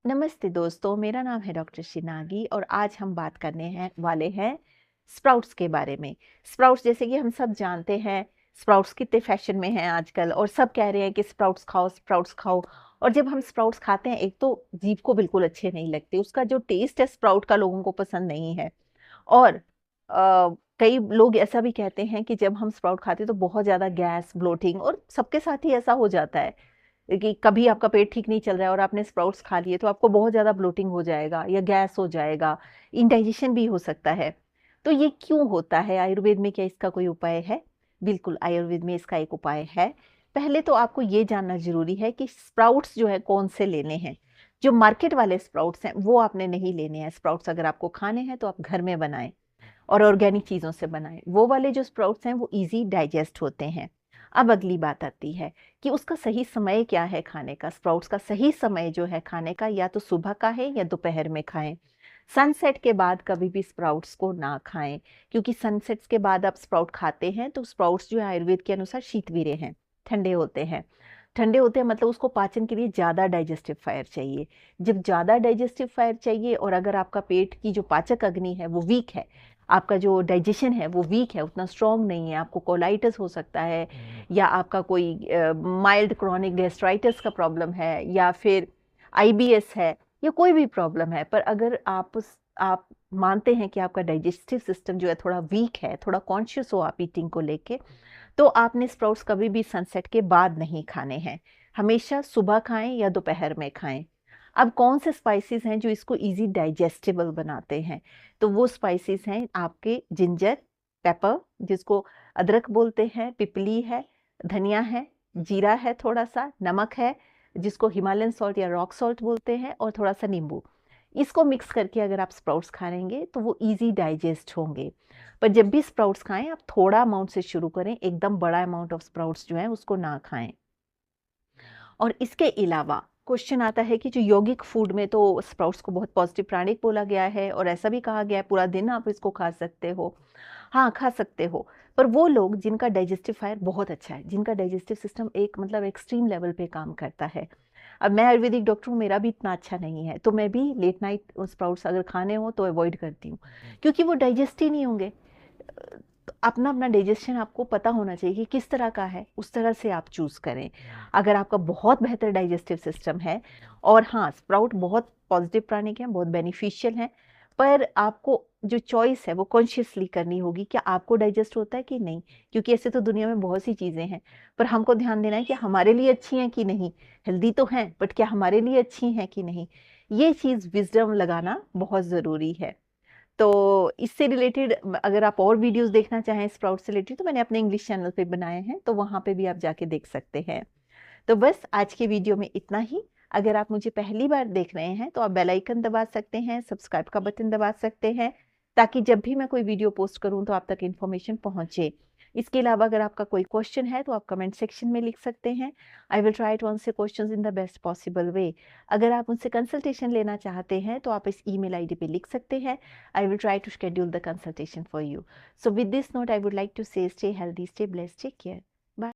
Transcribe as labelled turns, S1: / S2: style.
S1: नमस्ते दोस्तों, मेरा नाम है डॉक्टर शिनागी और आज हम बात करने हैं वाले हैं स्प्राउट्स के बारे में। स्प्राउट्स जैसे कि हम सब जानते हैं, स्प्राउट्स कितने फैशन में हैं आजकल और सब कह रहे हैं कि स्प्राउट्स खाओ, स्प्राउट्स खाओ। और जब हम स्प्राउट्स खाते हैं, एक तो जीभ को बिल्कुल अच्छे नहीं लगते, उसका जो टेस्ट है स्प्राउट का लोगों को पसंद नहीं है। और कई लोग ऐसा भी कहते हैं कि जब हम स्प्राउट खाते हैं तो बहुत ज़्यादा गैस, ब्लोटिंग, और सबके साथ ही ऐसा हो जाता है कि कभी आपका पेट ठीक नहीं चल रहा है और आपने स्प्राउट्स खा लिए तो आपको बहुत ज़्यादा ब्लोटिंग हो जाएगा या गैस हो जाएगा, इंडाइजेशन भी हो सकता है। तो ये क्यों होता है? आयुर्वेद में क्या इसका कोई उपाय है? बिल्कुल, आयुर्वेद में इसका एक उपाय है। पहले तो आपको ये जानना ज़रूरी है कि स्प्राउट्स जो है कौन से लेने हैं। जो मार्केट वाले स्प्राउट्स हैं वो आपने नहीं लेने हैं। स्प्राउट्स अगर आपको खाने हैं तो आप घर में बनाएँ और ऑर्गेनिक चीज़ों से बनाएँ। वो वाले जो स्प्राउट्स हैं वो ईज़ी डाइजेस्ट होते हैं। अब अगली बात आती है कि उसका सही समय क्या है खाने का। स्प्राउट्स का सही समय जो है खाने का, या तो सुबह का है या दोपहर में खाएँ। सनसेट के बाद कभी भी स्प्राउट्स को ना खाएँ, क्योंकि सनसेट्स के बाद आप स्प्राउट खाते हैं तो स्प्राउट्स जो है आयुर्वेद के अनुसार शीतवीर्य हैं, ठंडे होते हैं। ठंडे होते हैं मतलब उसको पाचन के लिए ज़्यादा डाइजेस्टिव फायर चाहिए। जब ज़्यादा डाइजेस्टिव फायर चाहिए और अगर आपका पेट की जो पाचक अग्नि है वो वीक है, आपका जो डाइजेशन है वो वीक है, उतना स्ट्रॉन्ग नहीं है, आपको कोलाइटिस हो सकता है या आपका कोई माइल्ड क्रोनिक गैस्ट्राइटिस का प्रॉब्लम है या फिर आईबीएस है या कोई भी प्रॉब्लम है, पर अगर आप मानते हैं कि आपका डाइजेस्टिव सिस्टम जो है थोड़ा वीक है, थोड़ा कॉन्शियस हो आप ईटिंग को लेके, तो आपने स्प्राउट्स कभी भी सनसेट के बाद नहीं खाने हैं। हमेशा सुबह खाएं या दोपहर में खाएं। अब कौन से स्पाइसेस हैं जो इसको इजी डाइजेस्टिबल बनाते हैं? तो वो स्पाइसेस हैं आपके जिंजर, पेपर जिसको अदरक बोलते हैं, पिपली है, धनिया है, जीरा है, थोड़ा सा नमक है जिसको हिमालयन सॉल्ट या रॉक सॉल्ट बोलते हैं, और थोड़ा सा नींबू। इसको मिक्स करके अगर आप स्प्राउट्स खाएंगे तो वो इजी डाइजेस्ट होंगे। पर जब भी स्प्राउट्स खाएं आप थोड़ा अमाउंट से शुरू करें, एकदम बड़ा अमाउंट ऑफ स्प्राउट्स जो है उसको ना खाएं। और इसके अलावा क्वेश्चन आता है कि जो यौगिक फूड में तो स्प्राउट्स को बहुत पॉजिटिव प्राणिक बोला गया है और ऐसा भी कहा गया है पूरा दिन आप इसको खा सकते हो। हाँ, खा सकते हो, पर वो लोग जिनका डाइजेस्टिव फायर बहुत अच्छा है, जिनका डाइजेस्टिव सिस्टम एक मतलब एक्सट्रीम लेवल पे काम करता है। अब मैं आयुर्वेदिक डॉक्टर हूँ, मेरा भी इतना अच्छा नहीं है, तो मैं भी लेट नाइट स्प्राउट्स अगर खाने हो तो अवॉइड करती हूँ, क्योंकि वो डाइजेस्ट ही नहीं होंगे। अपना अपना डाइजेशन आपको पता होना चाहिए कि किस तरह का है, उस तरह से आप चूज़ करें। अगर आपका बहुत बेहतर डाइजेस्टिव सिस्टम है, और हाँ, स्प्राउट बहुत पॉजिटिव प्राणिक हैं, बहुत बेनिफिशियल हैं, पर आपको जो चॉइस है वो कॉन्शियसली करनी होगी, क्या आपको डाइजेस्ट होता है कि नहीं। क्योंकि ऐसे तो दुनिया में बहुत सी चीज़ें हैं, पर हमको ध्यान देना है कि हमारे लिए अच्छी हैं कि नहीं। हेल्दी तो हैं, बट क्या हमारे लिए अच्छी हैं कि नहीं, ये चीज़ विज़डम लगाना बहुत ज़रूरी है। तो इससे रिलेटेड अगर आप और वीडियोस देखना चाहें स्प्राउट से रिलेटेड, तो मैंने अपने इंग्लिश चैनल पे बनाए हैं, तो वहाँ पे भी आप जाके देख सकते हैं। तो बस आज के वीडियो में इतना ही। अगर आप मुझे पहली बार देख रहे हैं तो आप बेल आइकन दबा सकते हैं, सब्सक्राइब का बटन दबा सकते हैं, ताकि जब भी मैं कोई वीडियो पोस्ट करूं तो आप तक इन्फॉर्मेशन पहुंचे। इसके अलावा अगर आपका कोई क्वेश्चन है तो आप कमेंट सेक्शन में लिख सकते हैं। I will try to answer questions in the best possible way. अगर आप उनसे कंसल्टेशन लेना चाहते हैं तो आप इस ईमेल आईडी पे लिख सकते हैं। I will try to schedule the consultation for you. So with this note, I would like to say stay healthy, stay blessed, take care.